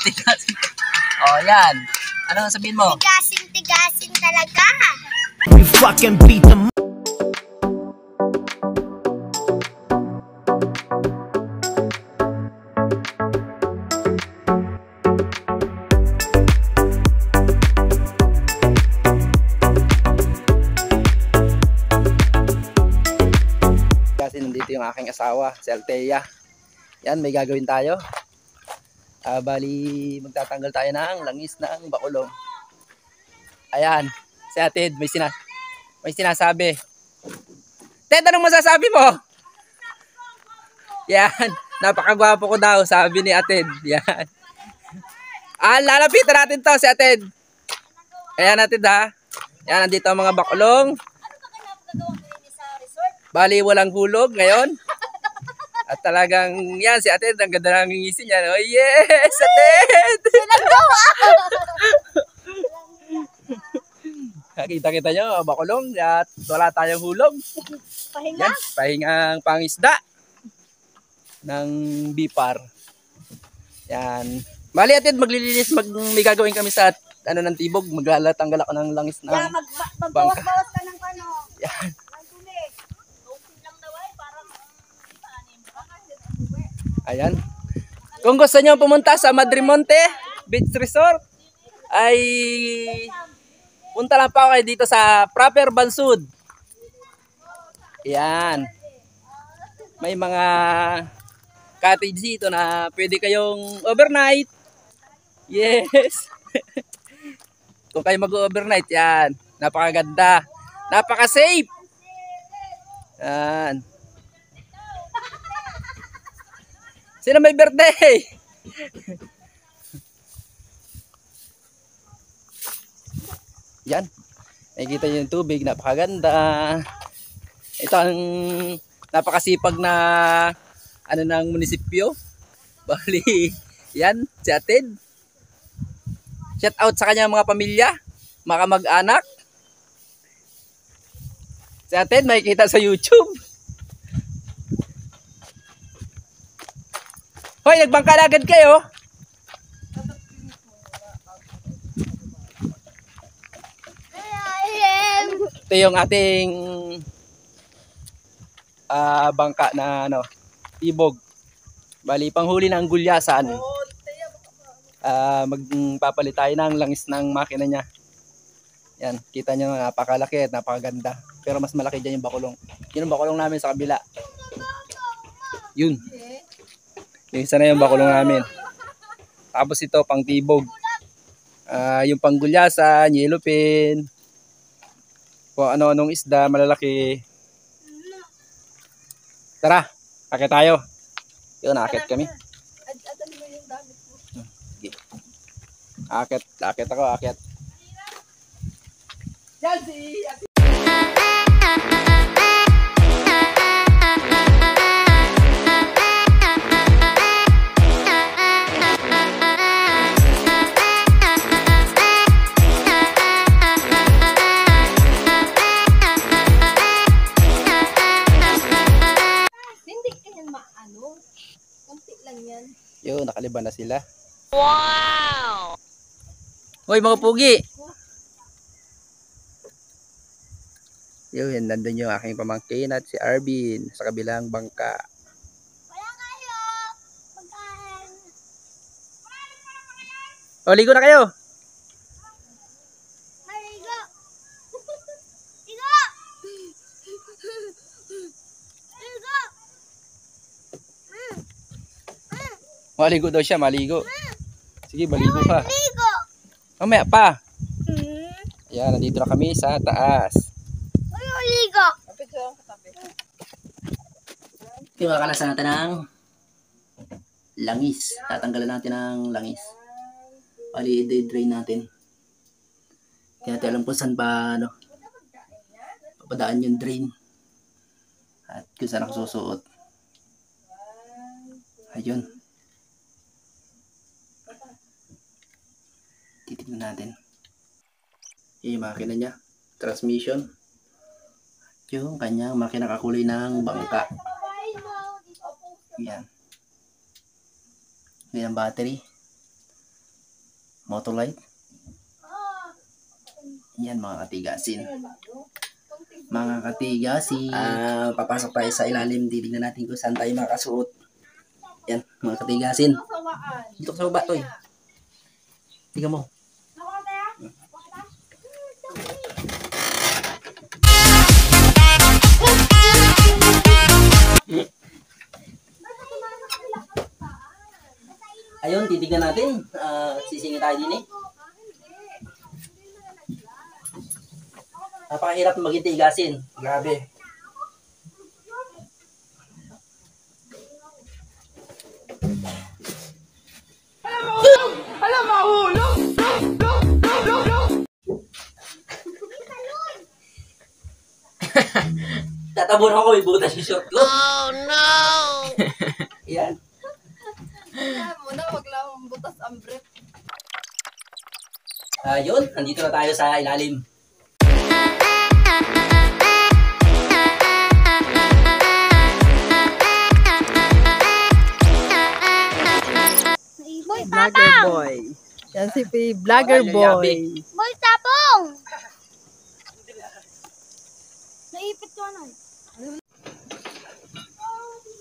Tigasin. Oh, yan. Ano sabihin mo? Tigasin talaga. We fucking beat them. Kasi nandito yung aking asawa, si Althea. Yan, may gagawin tayo. Bali, magtatanggal tayo ng langis ng bakulong. Ayan, si Ate Ed, may sinasabi. Ted, anong masasabi mo? Yan, napakagwapo ko daw, sabi ni Ate Ed. Yan. Lalapitan natin to si Ate Ed. Ayan natin ha. Yan, nandito ang mga bakulong. Bali, walang hulog ngayon. At talagang, yan, si Ate Ed, ang ganda ng ngisin niya. Oh, yes, Ate Ed! Kita-kita nyo, bakulong at wala tayong hulog. Pahinga? Yan, pahingang pangisda ng bipar. Yan. Bali, Ate Ed, maglilinis, may gagawin kami sa ng tibog. Maglalatanggal ako ng langis ng Magbawas-bawas ka ng ano. Yan. Ayan. Kung gusto nyo pumunta sa Madrimonte Beach Resort, ay punta lang pa kayo dito sa Proper Bansud. Ayan. May mga cottage dito na pwede kayong overnight. Yes. Kung kayo mag-overnight, yan. Napakaganda. Napaka-safe. Yan. Sino may birthday? Yan. Nakikita nyo yung tubig. Napakaganda. Ito ang napakasipag na ng munisipyo. Bali. Yan. Si Ate Ed. Shout out sa kanya mga pamilya. Mga mag-anak. Si Ate Ed makikita sa YouTube. Hoy, nagbangka na agad kayo. Ito yung ating bangka na tibog. Bali, panghuli ng gulyasan. Magpapalit tayo ng langis ng makina niya. Yan, kita nyo napakalaki at napakaganda. Pero mas malaki dyan yung bakulong. Yun ang bakulong namin sa kabila. Yun. Yung isa na yung bakulong namin. Tapos ito pang tibog. Yung panggulyasan, yellowfin. Kung ano-anong isda, malalaki. Tara, akit tayo. Yun, akit kami. Akit ako, akit. Yun, nakaliban na sila. Wow! Hoy, mga pugi! Yun, nandun yung aking pamangkin at si Arvin sa kabilang bangka. Wala kayo! Pagkain! O, ligo na kayo! Maligo! Ligo! Ligo! Maligo daw siya, maligo. Sige, maligo ka. Ligo! Mamaya pa. Ayan, nandito na kami sa taas. Ligo! Yung kakalasan natin ng langis. Tatanggalan natin ng langis. Bali, i-drain natin. Hindi natin alam kung saan pa papadaan yung drain. At kung saan ako susuot. Ayun. Titignan natin. Yung makina niya. Transmission. Yung kanyang makina kakulay ng bangka. Yan. Yan ang battery. Motolight. Yan mga katigasin. Mga katigasin. Papasok tayo sa ilalim. Titignan natin kung saan tayo makasuot. Yan mga katigasin. Dito ka sa baba, Toy. Tingnan mo. Ayun, titignan natin. Sisingin tayo din eh. Napakahirap maging tigasin. Grabe. Alam, mahulog! Tatabon ako, ibutas yung shot ko. Oh no! Yan. Muna, wag lang butas ang brief. Ayun, nandito na tayo sa ilalim. Boy, Vlogger tapang! boy. Yan si Vlogger Wala, boy. yabi. Boy, tapong! Naipit ko ano.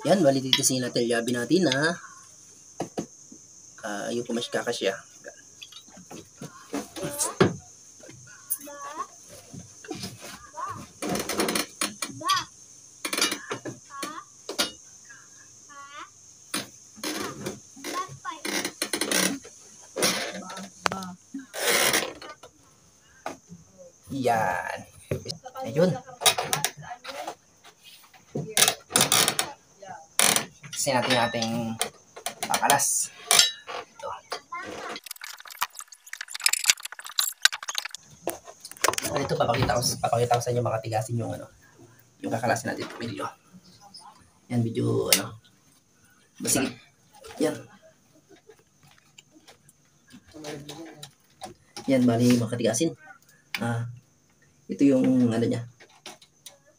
Yan, bali dito natin yabi natin na yung kumash kakasya. Ba? Yan. Ayun. Kasi natin yung ating pakalas. Ito. Ito, papakita ko sa inyo mga tigasin yung yung kakalasin natin itong video. Yan, video, Sige. Yan. Yan, bali mga katigasin. Ito yung niya.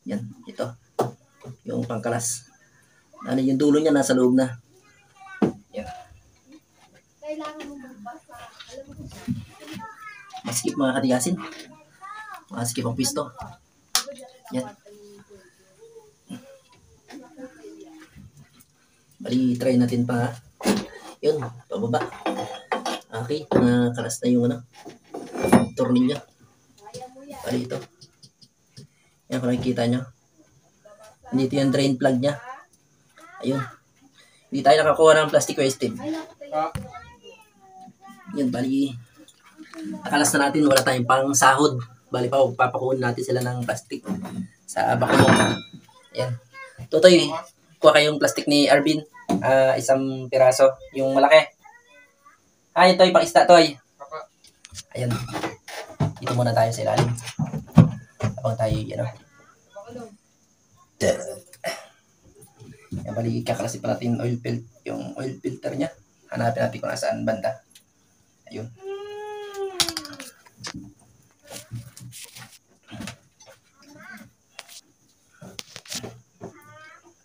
Yan, ito. Yung pangkalas. Yung dulo niya nasa loob na. Yan. Maskip mga katigasin. Maskip ang pisto. Yan. Bali, try natin pa. Yun, pababa. Okay, nakalas na yung tornilyo. Bali ito. Yan, kung nakikita nyo. Dito yung drain plug niya. Ayun. Hindi tayo nakakuha ng plastic waste tube. Yan, bali. Nakalas na natin, wala tayong pang sahod. Bali pa, papakuhin natin sila ng plastic sa bakulong. Ayan. Tutoy, kuha kayong plastic ni Arvin. Isang piraso. Yung malaki. Ito yung pang-isda, Toy. Ayan. Dito muna tayo sa ilalim. Habang tayo, Yan, bali, kakalasin pa natin yung oil filter niya. Hanapin natin kung nasaan banda. Ayun.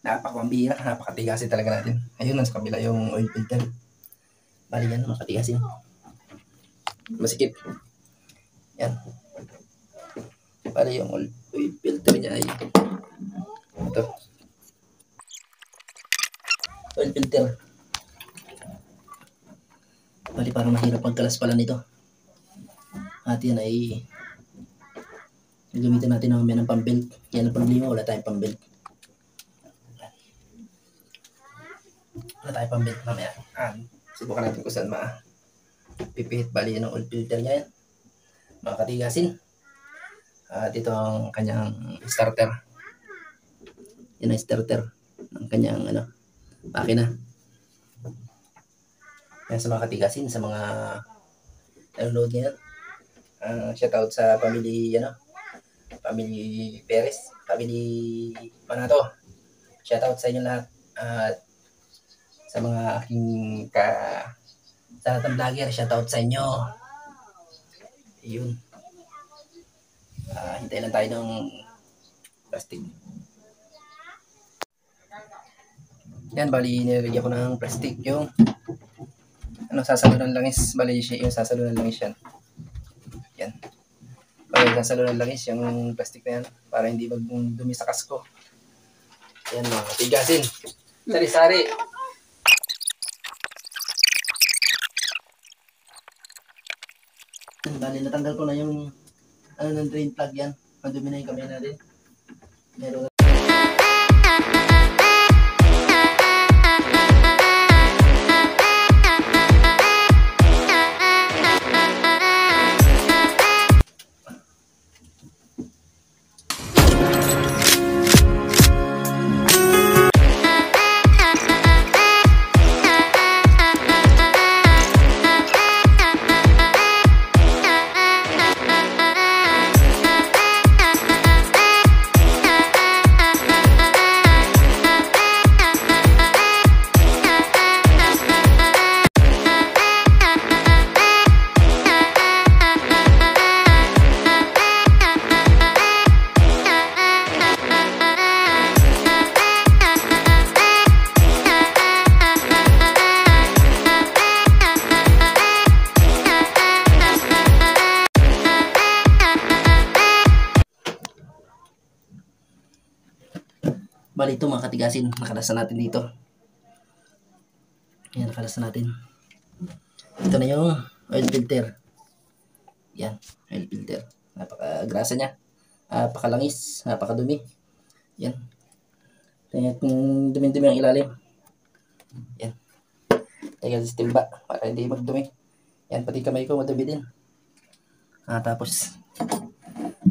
Napakambira, napakatigasin talaga natin. Ayun, nasa kabila yung oil filter. Bali yan, makatigasin. Masikip. Yan. Bali yung oil filter niya ay ito. Oil filter. Bali parang mahirap pagkalas pala nito. At yan ay gagamitin natin naman ng pambelt. Yan ang problema, wala tayong pambelt. Wala tayong pambelt mamaya. Subukan natin kung saan pipihit. Bali yan ang oil filter niya yan. Mga katigasin. At ito ang kanyang starter. Yan ang starter ng kanyang makina. Yan sa mga katigasin, sa mga nanonood niyan. Shout out sa family, family Perez, family Manato. Shout out sa inyo lahat. At sa mga aking sa lahat ng vlogger, shout out sa inyo. Ayun. Hintay lang tayo ng plastic. Yan, bali nilagyan ko ng plastic yung sasalunan langis. Bali yung sasalunan langis yan. Yan. Bali sasalunan langis yung plastic na yan para hindi magdumi sa kasko. Yan mga katigasin. Sari-sari. Bali natanggal ko na yung ng drain plug yan. Madumi na yung kamay natin. Meron. Bali ito mga katigasin, nakalasan natin dito. Yan, nakalasan natin. Ito na yung oil filter. Yan, oil filter. Napaka-grasa niya. Napakalangis, napakadumi. Yan. Tingnan kung dumi-dumi ang ilalim. Yan. Tingnan sa timba para hindi magdumi. Yan, pati kamay ko madumi din. Tapos,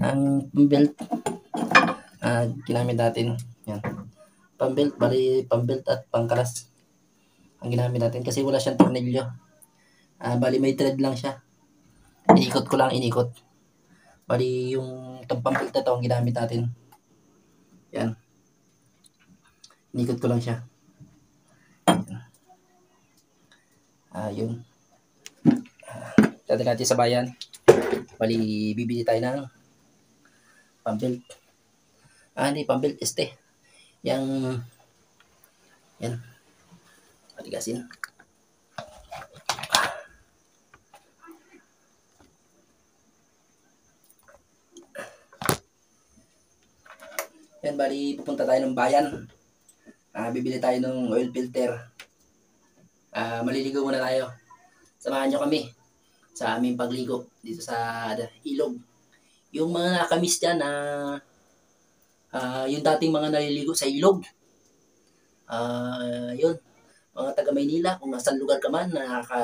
ang belt ginamit natin. Yan. Pambelt, bali pambelt at pangkalas ang ginamit natin kasi wala siyang tornilyo. Bali may thread lang siya. Iikot ko lang, inikot. Bali yung pambelt na to ang ginamit natin. Yan. Inikot ko lang siya. Yun. Dati natin sa bayan. Bali bibili tayo ng pambelt. Hindi pambelt yan patigasin. Yan, bali pupunta tayo ng bayan. Bibili tayo ng oil filter. Maliligo muna tayo. Samahan nyo kami sa aming pagligo dito sa ilog. Yung mga nakamiss dyan yung dating mga naliligo sa ilog. Yun. Mga taga Maynila, kung nasaan lugar ka man,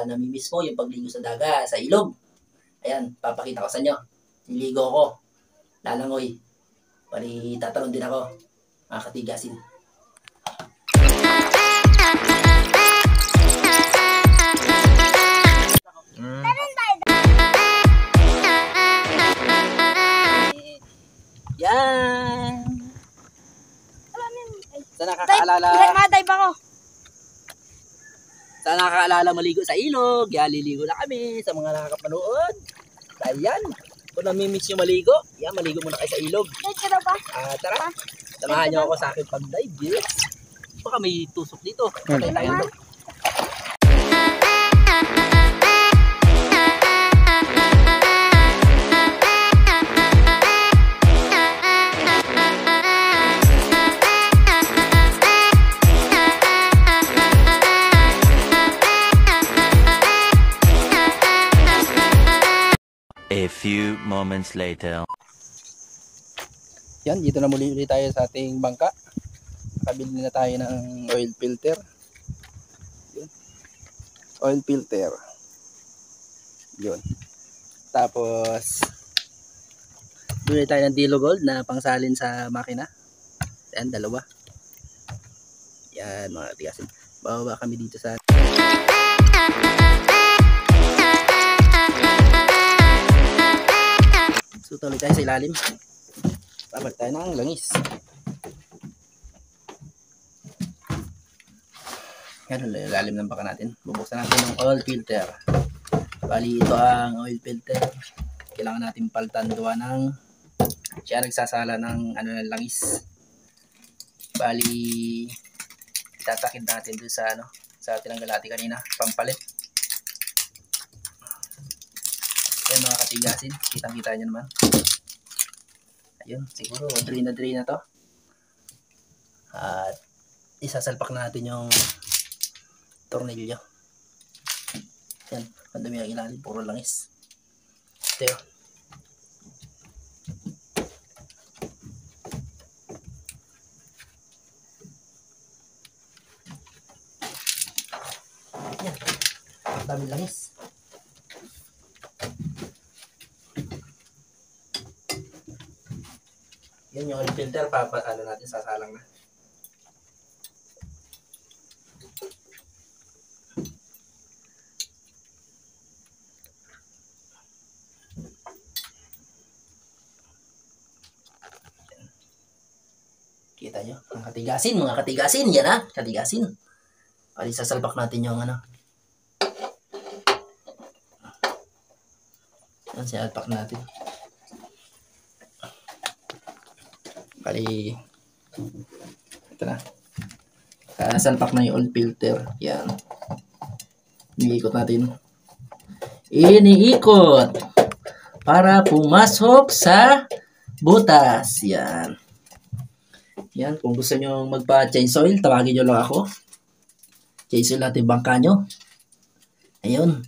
namimiss mo yung pagligo sa daga, sa ilog. Ayan, papakita ko sa inyo. Niligo ako. Lalangoy. Bali, tatalon din ako. Mga katigasin. Yan. Sa nakakaalala. Nagmadive ako. Sa nakakaalala maligo sa ilog. Yan, liligo na kami sa mga nakakapanood. Ayan. Kung namimiss yung maligo, yan, maligo muna kayo sa ilog. Dive ka daw ba? Tara. Samahan niyo ako sa aking pag-dive. Yes. Baka may tusok dito. Patay tayo doon. A few moments later. Yan, dito na muli ulit tayo sa ating bangka. Nakabili na tayo ng oil filter. Yun. Oil filter. Yun. Tapos, bili tayo ng Dilo Gold na pangsalin sa makina. Yan, dalawa. Yan, mga tigasin. Bababa kami dito sa... So, tuloy tayo sa ilalim. Babalik tayo ng langis. Yan, ilalim ng baka natin. Bubuksan natin ng oil filter. Bali, ito ang oil filter. Kailangan natin palitan gawa ng siya nagsasala ng ng langis. Bali, tatakid natin doon sa sa tinanggal natin kanina, pampalit. Ayan mga katigasin, kitang-kita nyo naman. Ayun, siguro drain na to. At isasalpak na natin yung tornilyo. Yan, ang dami ang ilalim, puro langis. Ito yun. Yan, ang dami langis. Yan yung oil filter, ano natin, sasalang na. Kita nyo, mga katigasin, yan ha, katigasin. Pali sasalpak natin yung ano. Yan, sinalpak natin. Pali, ito na. Salpak na yung oil filter, yan. Iniikot natin. Iniikot para pumasok sa butas, yan. Yan, kung gusto nyo magpa-change oil, tawagin nyo lang ako. Change oil natin bangka nyo. Ayun.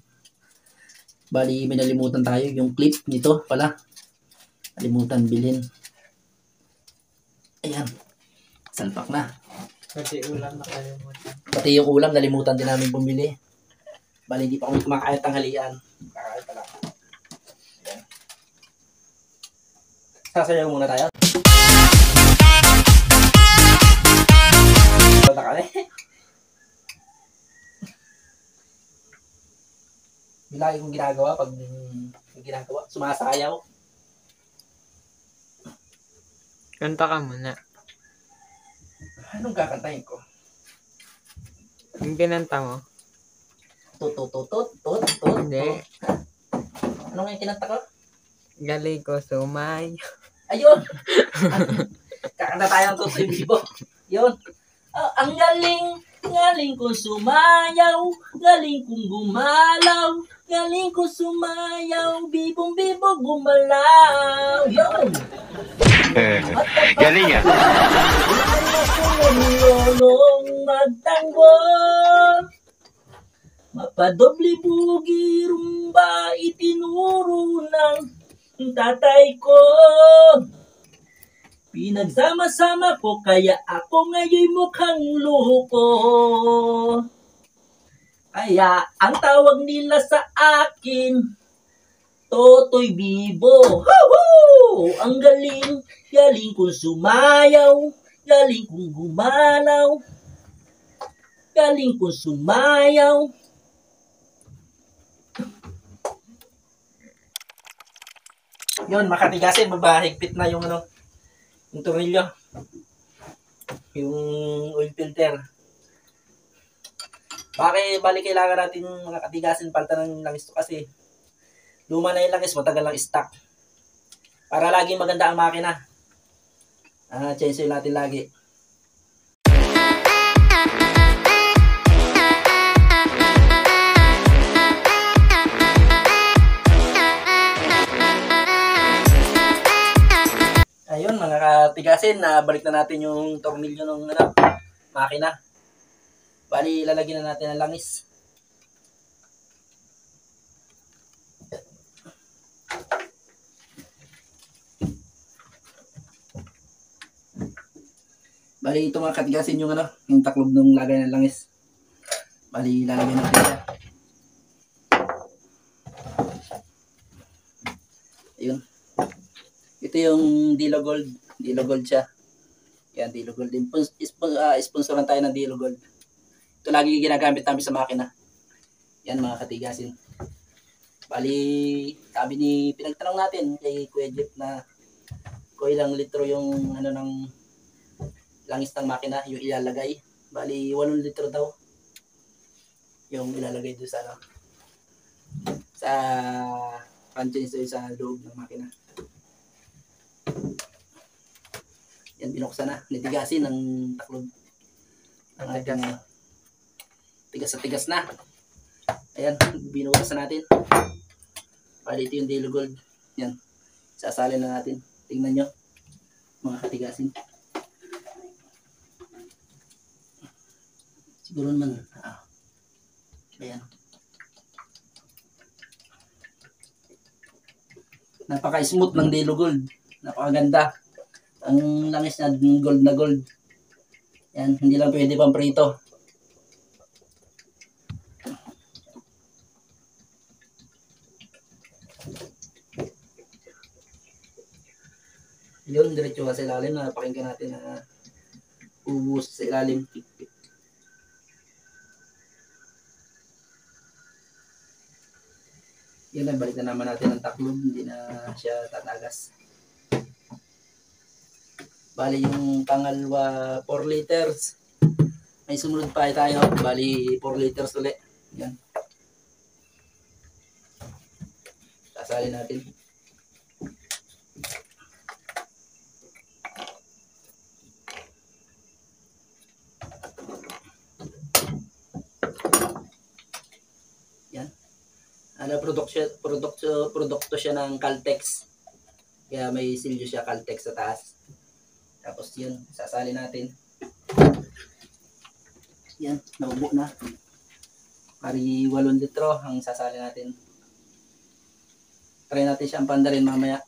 Bali, may nalimutan tayo. Yung clip nito pala. Nalimutan bilhin. Ayan. Salpak na. Pati ulam nakalimutan. Pati yung ulam, nalimutan din namin bumili. Bali, hindi pa kami kumakain tanghalian. Kakain pala. Ayan. Sasayaw muna tayo. Na kami. Lagi kong ginagawa pag sumasayaw. Kanta ka muna. Anong kakantahin ko? Yung kinanta mo? Tut. Hindi. Ano nga yung kinanta ko? Galing ko sumay. Ayun! Kakanta tayo ng Tutoy Bibo. Yun. Ang galing kong sumayaw, galing kong gumalaw, galing kong sumayaw, bibong-bibo gumalaw. Yun! Galing ah. Lolong magtanggol, mapadoble bugi rumba itinuro ng tatay ko. Pinagsama-sama ko kaya ako ngayon mukhang loko. Kaya ang tawag nila sa akin, Totoy Bibo. Woohoo! Ang galing kong sumayaw, galing kong gumalaw, galing kong sumayaw. Yun, makatigasin, mabahigpit na yung ano, yung tornilyo, yung oil filter. Bali kailangan natin mga katigasin palta ng langis to kasi luma na yung langis, matagal lang stock. Para laging maganda ang makina. Change oil natin lagi. Ayun mga katigasin, balik na natin yung tornilyo ng makina. Bali, lalagyan na natin ng langis. Bali, ito mga katigasin yung yung taklob ng lagay ng langis. Bali, lalagyan natin siya. Ayun. Ito yung Dilo Gold. Dilo Gold siya. Yan, Dilo Gold. Sponsoran tayo ng Dilo Gold. Ito lagi ginagamit namin sa makina. Yan mga katigasin. Bali, sabi pinagtanong natin kay Kuya Jeff na kung ilang litro yung ng langis ng makina, yung ilalagay. Bali, 8 litro daw. Yung ilalagay doon sa sa condenser sa loob ng makina. Yan, binuksan na. Nitigasin ng taklob. Ang ating tigas na tigas na. Ayan, binukas na natin. Bali, ito yung Delo Gold. Yan. Sasalin na natin. Tingnan nyo. Mga katigasin. Siguro naman. Ayan. Napaka-smooth ng Delo Gold. Napakaganda. Ang langis na gold na gold. Yan. Hindi lang pwede pang prito. Yun, diretso ka sa ilalim na napakinggan natin na ubus sa ilalim. Yun na, balik na naman natin ang taklob. Hindi na siya tatagas. Bali yung pangalawa 4 liters. May sumunod pa tayo. Bali 4 liters ulit. Yan. Sasalin natin. Yan. Produkto siya ng Caltex. Kaya may silyo siya Caltex sa taas. Tapos yun, sasali natin. Yan, naubo na. Pari 8 litro ang sasali natin. Try natin siyang pandarin mamaya.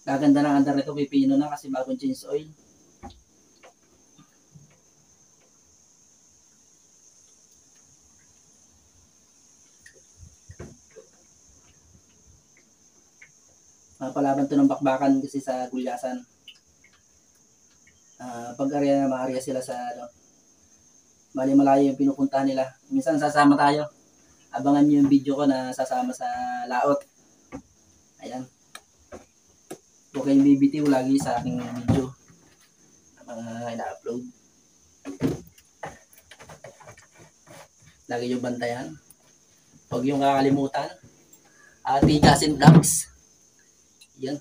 Gaganda ng andar nito, pipino na kasi bagong change oil. Palaban to ng bakbakan kasi sa gulyasan. Pag-area na ma-area sila sa bali malayo yung pinupuntahan nila. Minsan sasama tayo. Abangan nyo yung video ko na sasama sa laot. Ayan. Huwag kayong bibitiw lagi sa aking video. Mga ina-upload. Lagi yung bantayan. Huwag yung kakalimutan. Tigasin Vlogs. Yan.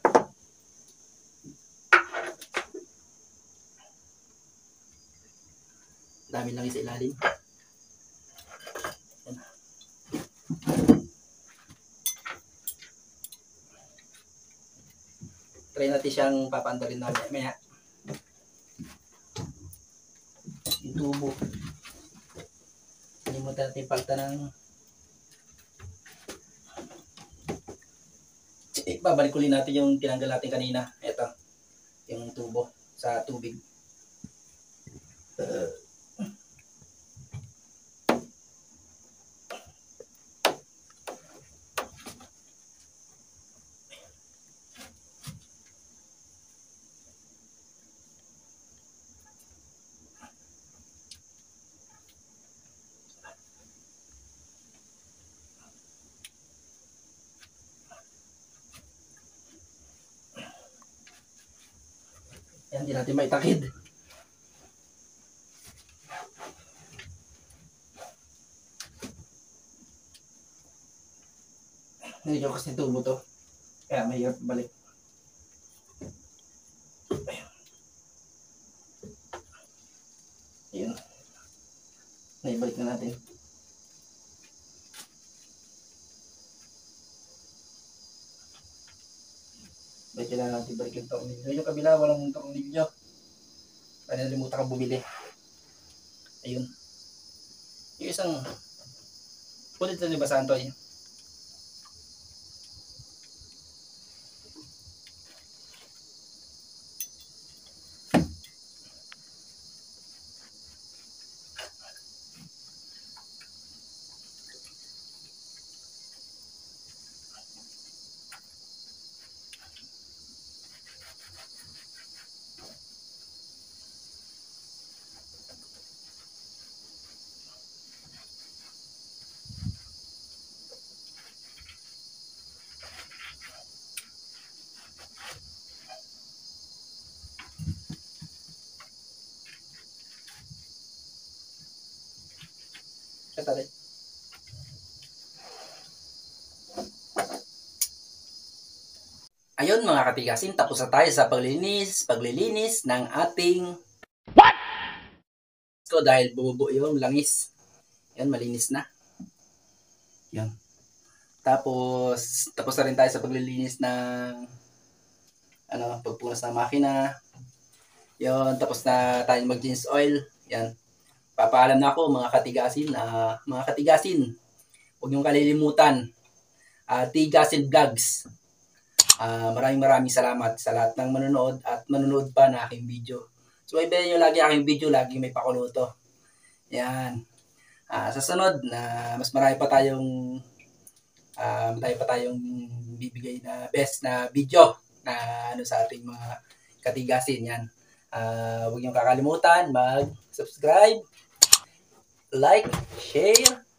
Dami lang sa ilalim. Yan. Try natin siyang papandarin namin. Maya. Yung tubo. Kalimutan natin palta ng babalik ulit natin yung tinanggal natin kanina. Ito. Yung tubo sa tubig. Yan, hindi natin maitakid. Medyo kasi tubo to. Kaya mahirap balik. Ayun. Naibalik na natin. Balik na natin balik yung tornilyo. Yung kabila walang tornilyo. Kaya nalimutan ka bumili. Ayun. Yung isang pulit na ni Basantoy. Katali. Ayun. Ayun mga katigasin, tapos na tayo sa paglilinis ng ating ko dahil bumubo yung langis. Yan, malinis na. Yan. Tapos na rin tayo sa paglilinis ng pagpunas ng makina. Yan, tapos na tayo mag-jeans oil. Yan. Papaalam na ako mga katigasin. Huwag niyong kalilimutan. Tigasin Vlogs. Maraming salamat sa lahat ng manonood at manonood pa na aking video. So, ibayan nyo lagi aking video, lagi may pakuluto. Yan. Sa sunod, na mas marami pa tayong bibigay na best na video na sa ating mga katigasin. Yan. Huwag nyo kakalimutan mag-subscribe, like, share,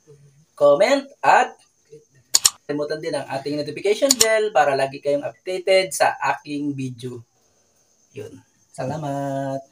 comment, at kalimutan din ang ating notification bell para lagi kayong updated sa aking video. Yun. Salamat!